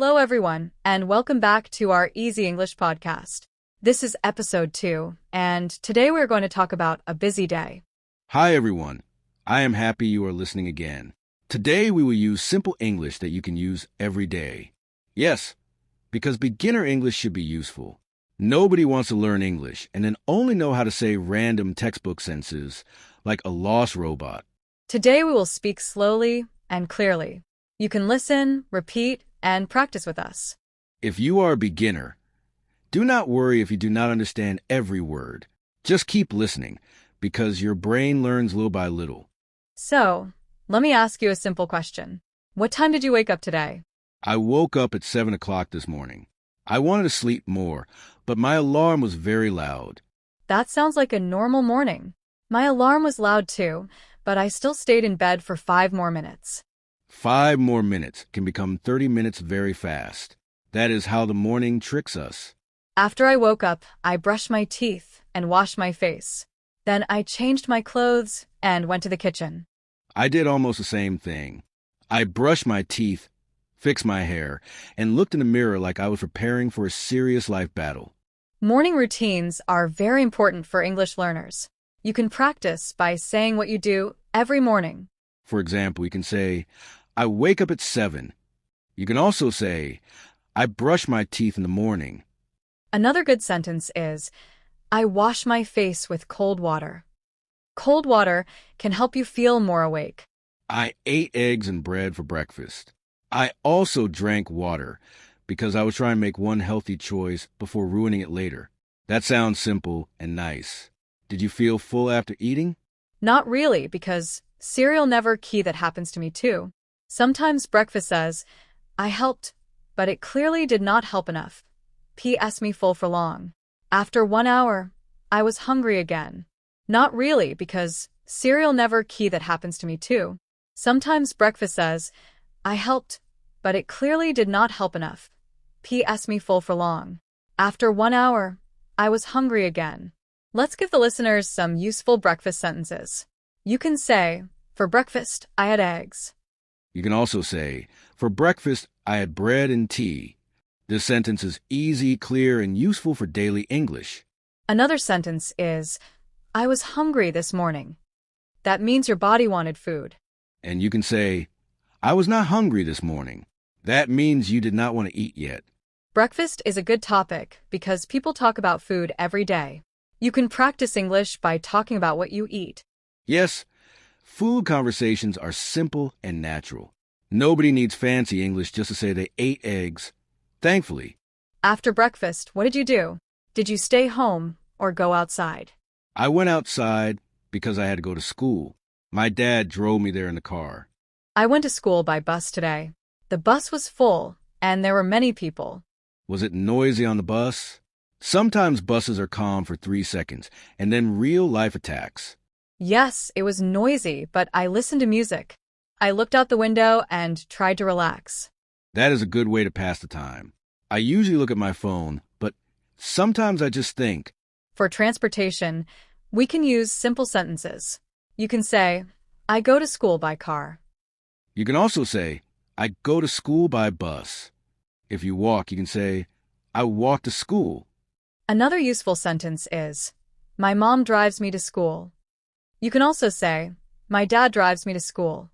Hello, everyone, and welcome back to our Easy English podcast. This is episode 2, and today we're going to talk about a busy day. Hi, everyone. I am happy you are listening again. Today, we will use simple English that you can use every day. Yes, because beginner English should be useful. Nobody wants to learn English and then only know how to say random textbook sentences like a lost robot. Today we will speak slowly and clearly. You can listen, repeat, and practice with us. If you are a beginner, do not worry if you do not understand every word. Just keep listening because your brain learns little by little. So, let me ask you a simple question. What time did you wake up today? I woke up at 7 o'clock this morning. I wanted to sleep more, but my alarm was very loud. That sounds like a normal morning. My alarm was loud too, but I still stayed in bed for 5 more minutes. 5 more minutes can become 30 minutes very fast. That is how the morning tricks us. After I woke up, I brushed my teeth and washed my face. Then I changed my clothes and went to the kitchen. I did almost the same thing. I brushed my teeth, fixed my hair, and looked in the mirror like I was preparing for a serious life battle. Morning routines are very important for English learners. You can practice by saying what you do every morning. For example, you can say, I wake up at 7. You can also say, I brush my teeth in the morning. Another good sentence is, I wash my face with cold water. Cold water can help you feel more awake. I ate eggs and bread for breakfast. I also drank water because I was trying to make one healthy choice before ruining it later. That sounds simple and nice. Did you feel full after eating? Not really, because cereal never key that happens to me too. Sometimes breakfast says, I helped, but it clearly did not help enough. P.S. me full for long. After 1 hour, I was hungry again. Not really, because cereal never key that happens to me too. Sometimes breakfast says, I helped, but it clearly did not help enough. P.S. me full for long. After 1 hour, I was hungry again. Let's give the listeners some useful breakfast sentences. You can say, for breakfast, I had eggs. You can also say, for breakfast, I had bread and tea. This sentence is easy, clear, and useful for daily English. Another sentence is, I was hungry this morning. That means your body wanted food. And you can say, I was not hungry this morning. That means you did not want to eat yet. Breakfast is a good topic because people talk about food every day. You can practice English by talking about what you eat. Yes, food conversations are simple and natural. Nobody needs fancy English just to say they ate eggs. Thankfully. After breakfast, what did you do? Did you stay home or go outside? I went outside because I had to go to school. My dad drove me there in the car. I went to school by bus today. The bus was full, and there were many people. Was it noisy on the bus? Sometimes buses are calm for 3 seconds, and then real life attacks. Yes, it was noisy, but I listened to music. I looked out the window and tried to relax. That is a good way to pass the time. I usually look at my phone, but sometimes I just think. For transportation, we can use simple sentences. You can say, I go to school by car. You can also say, I go to school by bus. If you walk, you can say, I walk to school. Another useful sentence is, my mom drives me to school. You can also say, my dad drives me to school.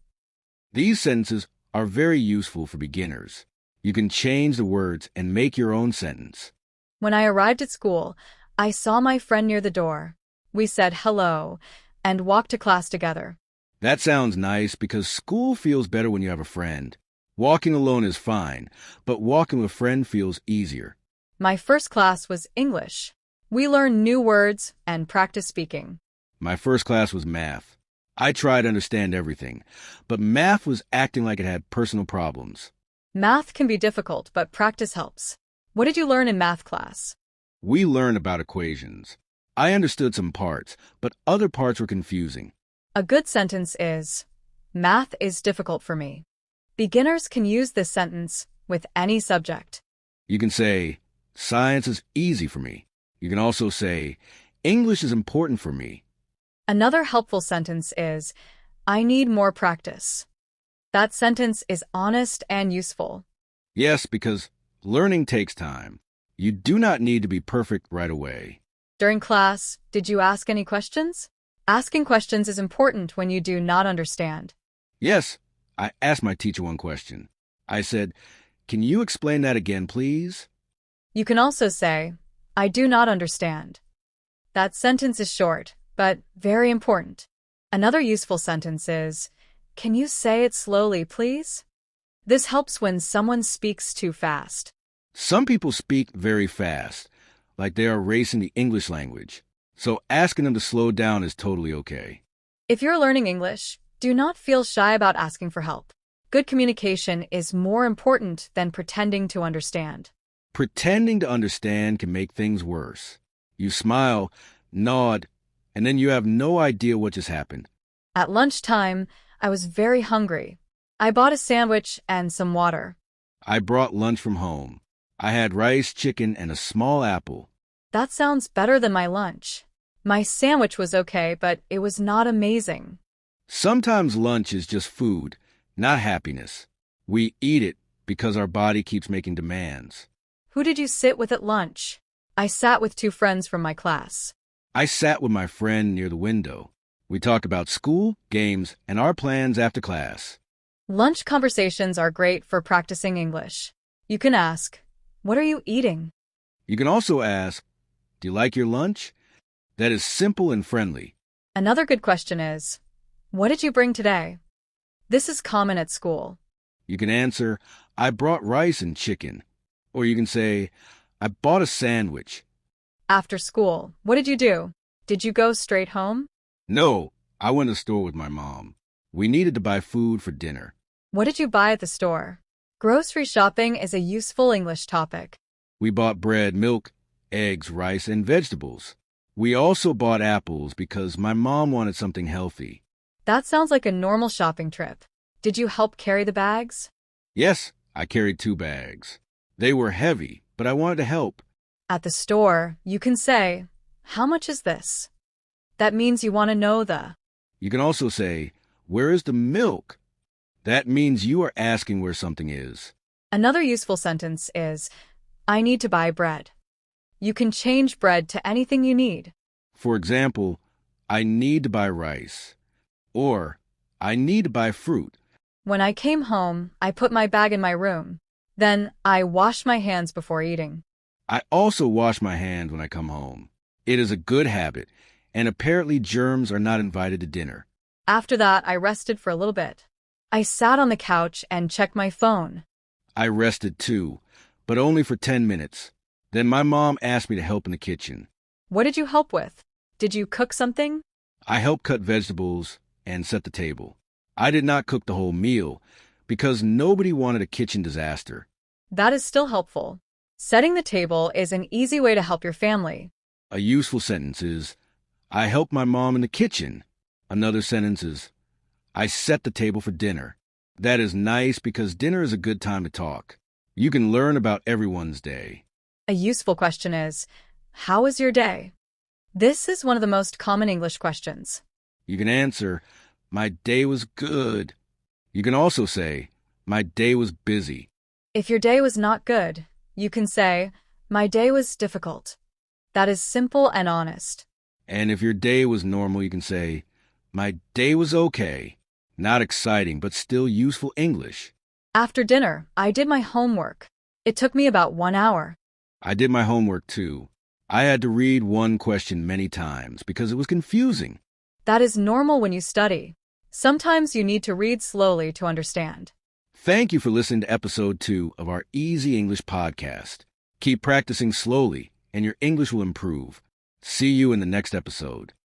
These sentences are very useful for beginners. You can change the words and make your own sentence. When I arrived at school, I saw my friend near the door. We said hello and walked to class together. That sounds nice because school feels better when you have a friend. Walking alone is fine, but walking with a friend feels easier. My first class was English. We learned new words and practiced speaking. My first class was math. I tried to understand everything, but math was acting like it had personal problems. Math can be difficult, but practice helps. What did you learn in math class? We learned about equations. I understood some parts, but other parts were confusing. A good sentence is, math is difficult for me. Beginners can use this sentence with any subject. You can say, science is easy for me. You can also say, English is important for me. Another helpful sentence is, I need more practice. That sentence is honest and useful. Yes, because learning takes time. You do not need to be perfect right away. During class, did you ask any questions? Asking questions is important when you do not understand. Yes, I asked my teacher one question. I said, "Can you explain that again, please?" You can also say, I do not understand. That sentence is short, but very important. Another useful sentence is, can you say it slowly, please? This helps when someone speaks too fast. Some people speak very fast, like they are racing the English language. So asking them to slow down is totally okay. If you're learning English, do not feel shy about asking for help. Good communication is more important than pretending to understand. Pretending to understand can make things worse. You smile, nod, and then you have no idea what just happened. At lunchtime, I was very hungry. I bought a sandwich and some water. I brought lunch from home. I had rice, chicken, and a small apple. That sounds better than my lunch. My sandwich was okay, but it was not amazing. Sometimes lunch is just food, not happiness. We eat it because our body keeps making demands. Who did you sit with at lunch? I sat with two friends from my class. I sat with my friend near the window. We talked about school, games, and our plans after class. Lunch conversations are great for practicing English. You can ask, what are you eating? You can also ask, "Do you like your lunch?" That is simple and friendly. Another good question is, what did you bring today? This is common at school. You can answer, "I brought rice and chicken." Or you can say, "I bought a sandwich." After school, what did you do? Did you go straight home? No, I went to the store with my mom. We needed to buy food for dinner. What did you buy at the store? Grocery shopping is a useful English topic. We bought bread, milk, eggs, rice, and vegetables. We also bought apples because my mom wanted something healthy. That sounds like a normal shopping trip. Did you help carry the bags? Yes, I carried 2 bags. They were heavy, but I wanted to help. At the store, you can say, how much is this? That means you want to know the. You can also say, "Where is the milk?" That means you are asking where something is. Another useful sentence is, I need to buy bread. You can change bread to anything you need. For example, "I need to buy rice," or "I need to buy fruit." When I came home, I put my bag in my room. Then I wash my hands before eating. I also wash my hands when I come home. It is a good habit, and apparently germs are not invited to dinner. After that, I rested for a little bit. I sat on the couch and checked my phone. I rested too, but only for 10 minutes. Then my mom asked me to help in the kitchen. What did you help with? Did you cook something? I helped cut vegetables and set the table. I did not cook the whole meal because nobody wanted a kitchen disaster. That is still helpful. Setting the table is an easy way to help your family. A useful sentence is, "I helped my mom in the kitchen." Another sentence is, "I set the table for dinner." That is nice because dinner is a good time to talk. You can learn about everyone's day. A useful question is, how was your day? This is one of the most common English questions. You can answer, "My day was good." You can also say, "My day was busy." If your day was not good, you can say, my day was difficult. That is simple and honest. And if your day was normal, you can say, "My day was okay." Not exciting, but still useful English. After dinner, I did my homework. It took me about 1 hour. I did my homework too. I had to read one question many times because it was confusing. That is normal when you study. Sometimes you need to read slowly to understand. Thank you for listening to episode 2 of our Easy English podcast. Keep practicing slowly, and your English will improve. See you in the next episode.